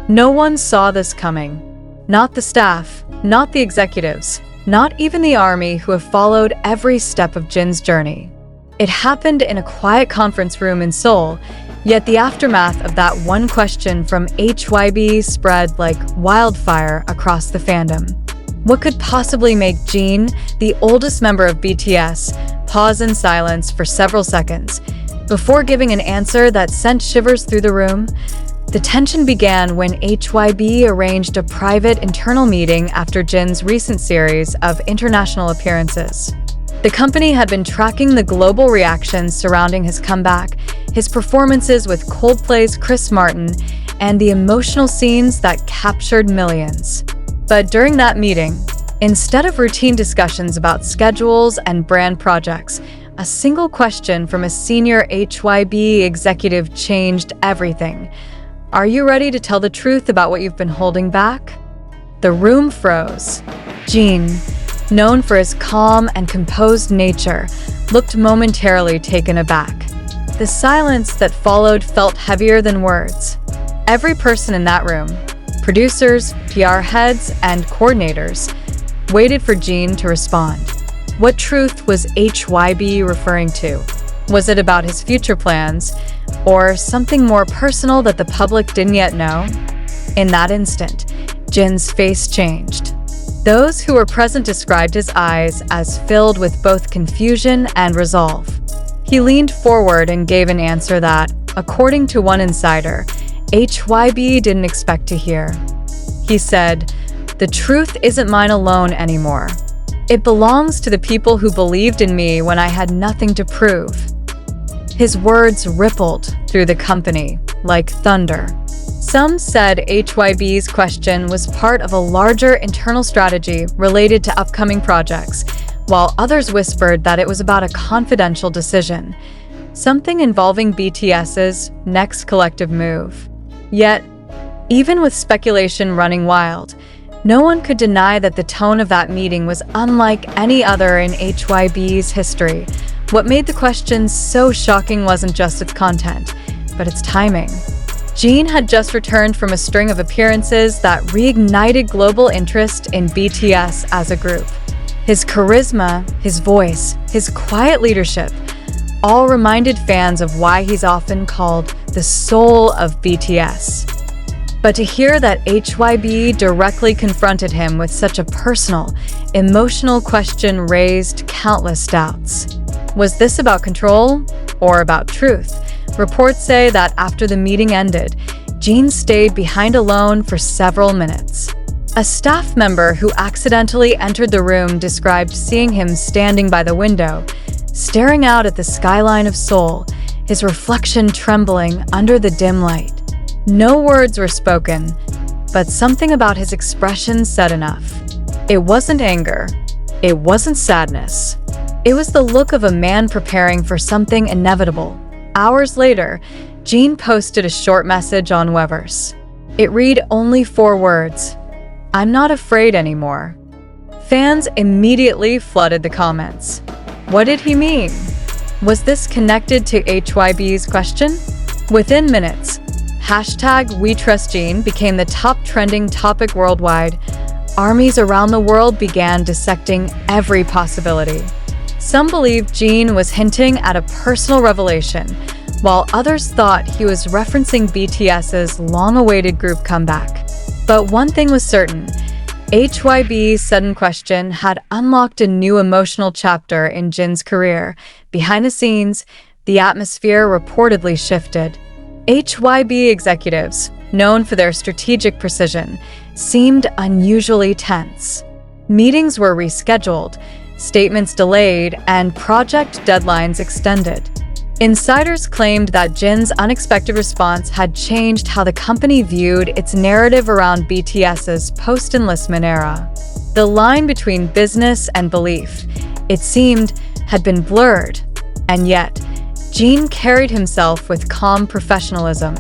No one saw this coming. Not the staff, not the executives, not even the army who have followed every step of Jin's journey. It happened in a quiet conference room in Seoul, yet the aftermath of that one question from Hybe spread like wildfire across the fandom. What could possibly make Jin, the oldest member of BTS, pause in silence for several seconds before giving an answer that sent shivers through the room? The tension began when Hybe arranged a private internal meeting after Jin's recent series of international appearances. The company had been tracking the global reactions surrounding his comeback, his performances with Coldplay's Chris Martin, and the emotional scenes that captured millions. But during that meeting, instead of routine discussions about schedules and brand projects, a single question from a senior Hybe executive changed everything. Are you ready to tell the truth about what you've been holding back? The room froze. Jin, known for his calm and composed nature, looked momentarily taken aback. The silence that followed felt heavier than words. Every person in that room, producers, PR heads, and coordinators, waited for Jin to respond. What truth was Hybe referring to? Was it about his future plans, or something more personal that the public didn't yet know? In that instant, Jin's face changed. Those who were present described his eyes as filled with both confusion and resolve. He leaned forward and gave an answer that, according to one insider, Hybe didn't expect to hear. He said, "The truth isn't mine alone anymore. It belongs to the people who believed in me when I had nothing to prove." His words rippled through the company like thunder. Some said Hybe's question was part of a larger internal strategy related to upcoming projects, while others whispered that it was about a confidential decision, something involving BTS's next collective move. Yet, even with speculation running wild, no one could deny that the tone of that meeting was unlike any other in Hybe's history. What made the question so shocking wasn't just its content, but its timing. Jin had just returned from a string of appearances that reignited global interest in BTS as a group. His charisma, his voice, his quiet leadership, all reminded fans of why he's often called the soul of BTS. But to hear that Hybe directly confronted him with such a personal, emotional question raised countless doubts. Was this about control or about truth? Reports say that after the meeting ended, Jin stayed behind alone for several minutes. A staff member who accidentally entered the room described seeing him standing by the window, staring out at the skyline of Seoul, his reflection trembling under the dim light. No words were spoken, but something about his expression said enough. It wasn't anger. It wasn't sadness. It was the look of a man preparing for something inevitable. Hours later, Jin posted a short message on Weverse. It read only 4 words: "I'm not afraid anymore." Fans immediately flooded the comments. What did he mean? Was this connected to Hybe's question? Within minutes, #WeTrustJin became the top trending topic worldwide. Armies around the world began dissecting every possibility. Some believed Jin was hinting at a personal revelation, while others thought he was referencing BTS's long-awaited group comeback. But one thing was certain: Hybe's sudden question had unlocked a new emotional chapter in Jin's career. Behind the scenes, the atmosphere reportedly shifted. Hybe executives, known for their strategic precision, seemed unusually tense. Meetings were rescheduled, statements delayed, and project deadlines extended. Insiders claimed that Jin's unexpected response had changed how the company viewed its narrative around BTS's post-enlistment era. The line between business and belief, it seemed, had been blurred, and yet, Jin carried himself with calm professionalism.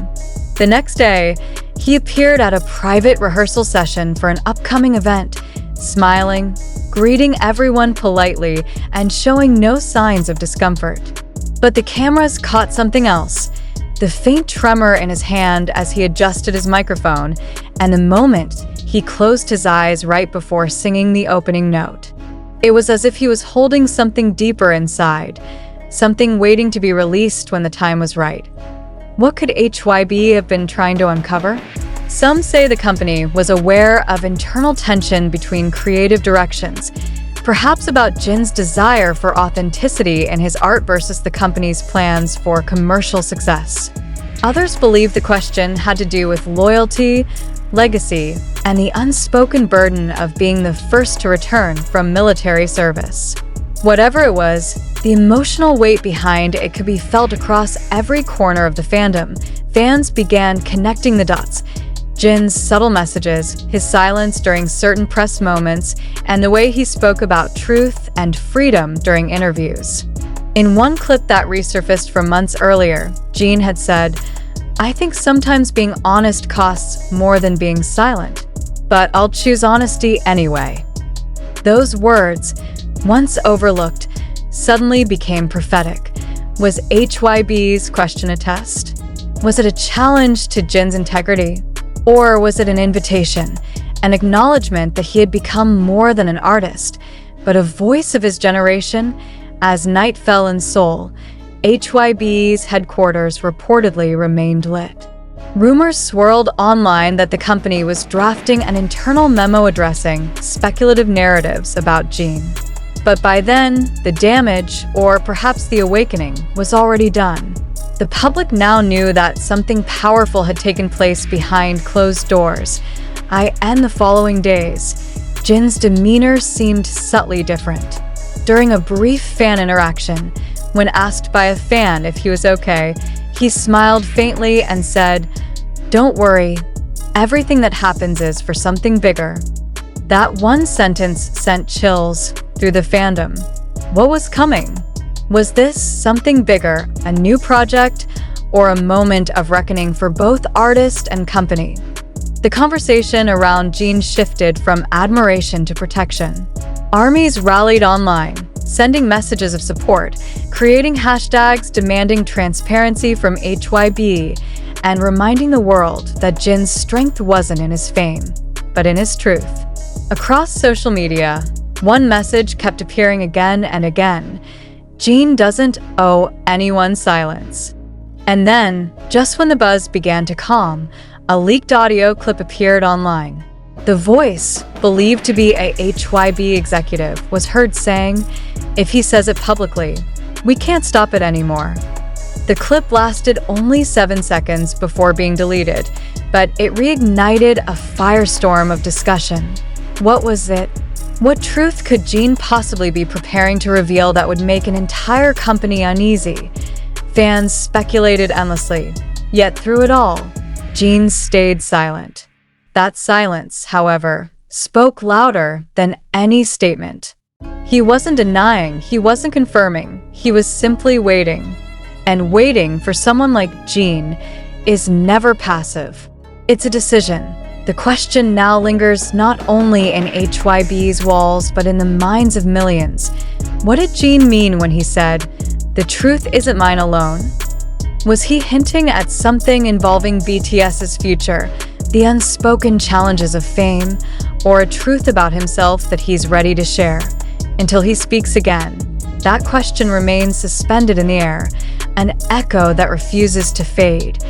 The next day, he appeared at a private rehearsal session for an upcoming event, smiling, greeting everyone politely, and showing no signs of discomfort. But the cameras caught something else: the faint tremor in his hand as he adjusted his microphone, and the moment he closed his eyes right before singing the opening note. It was as if he was holding something deeper inside, something waiting to be released when the time was right. What could Hybe have been trying to uncover? Some say the company was aware of internal tension between creative directions, perhaps about Jin's desire for authenticity in his art versus the company's plans for commercial success. Others believe the question had to do with loyalty, legacy, and the unspoken burden of being the first to return from military service. Whatever it was, the emotional weight behind it could be felt across every corner of the fandom. Fans began connecting the dots. Jin's subtle messages, his silence during certain press moments, and the way he spoke about truth and freedom during interviews. In one clip that resurfaced from months earlier, Jin had said, "I think sometimes being honest costs more than being silent, but I'll choose honesty anyway." Those words, once overlooked, suddenly became prophetic. Was Hybe's question a test? Was it a challenge to Jin's integrity? Or was it an invitation, an acknowledgement that he had become more than an artist, but a voice of his generation? As night fell in Seoul, Hybe's headquarters reportedly remained lit. Rumors swirled online that the company was drafting an internal memo addressing speculative narratives about Jin. But by then, the damage, or perhaps the awakening, was already done. The public now knew that something powerful had taken place behind closed doors. And the following days, Jin's demeanor seemed subtly different. During a brief fan interaction, when asked by a fan if he was okay, he smiled faintly and said, "Don't worry, everything that happens is for something bigger." That one sentence sent chills through the fandom. What was coming? Was this something bigger, a new project, or a moment of reckoning for both artist and company? The conversation around Jin shifted from admiration to protection. Armies rallied online, sending messages of support, creating hashtags demanding transparency from Hybe, and reminding the world that Jin's strength wasn't in his fame, but in his truth. Across social media, one message kept appearing again and again: Jin doesn't owe anyone silence. And then, just when the buzz began to calm, a leaked audio clip appeared online. The voice, believed to be a Hybe executive, was heard saying, "If he says it publicly, we can't stop it anymore." The clip lasted only 7 seconds before being deleted, but it reignited a firestorm of discussion. What was it? What truth could Jin possibly be preparing to reveal that would make an entire company uneasy? Fans speculated endlessly, yet through it all, Jin stayed silent. That silence, however, spoke louder than any statement. He wasn't denying, he wasn't confirming, he was simply waiting. And waiting for someone like Jin is never passive. It's a decision. The question now lingers not only in Hybe's walls, but in the minds of millions. What did Jin mean when he said, "The truth isn't mine alone"? Was he hinting at something involving BTS's future, the unspoken challenges of fame, or a truth about himself that he's ready to share? Until he speaks again, that question remains suspended in the air, an echo that refuses to fade.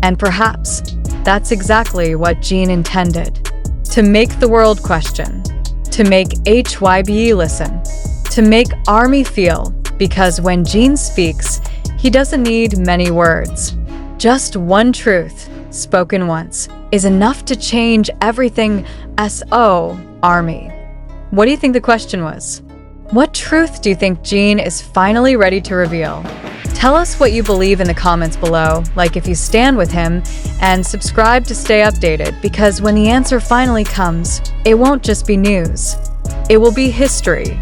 And perhaps that's exactly what Jin intended. To make the world question, to make Hybe listen, to make ARMY feel, because when Jin speaks, he doesn't need many words. Just one truth, spoken once, is enough to change everything. So, ARMY. What do you think the question was? What truth do you think Jin is finally ready to reveal? Tell us what you believe in the comments below, like if you stand with him, and subscribe to stay updated, because when the answer finally comes, it won't just be news. It will be history.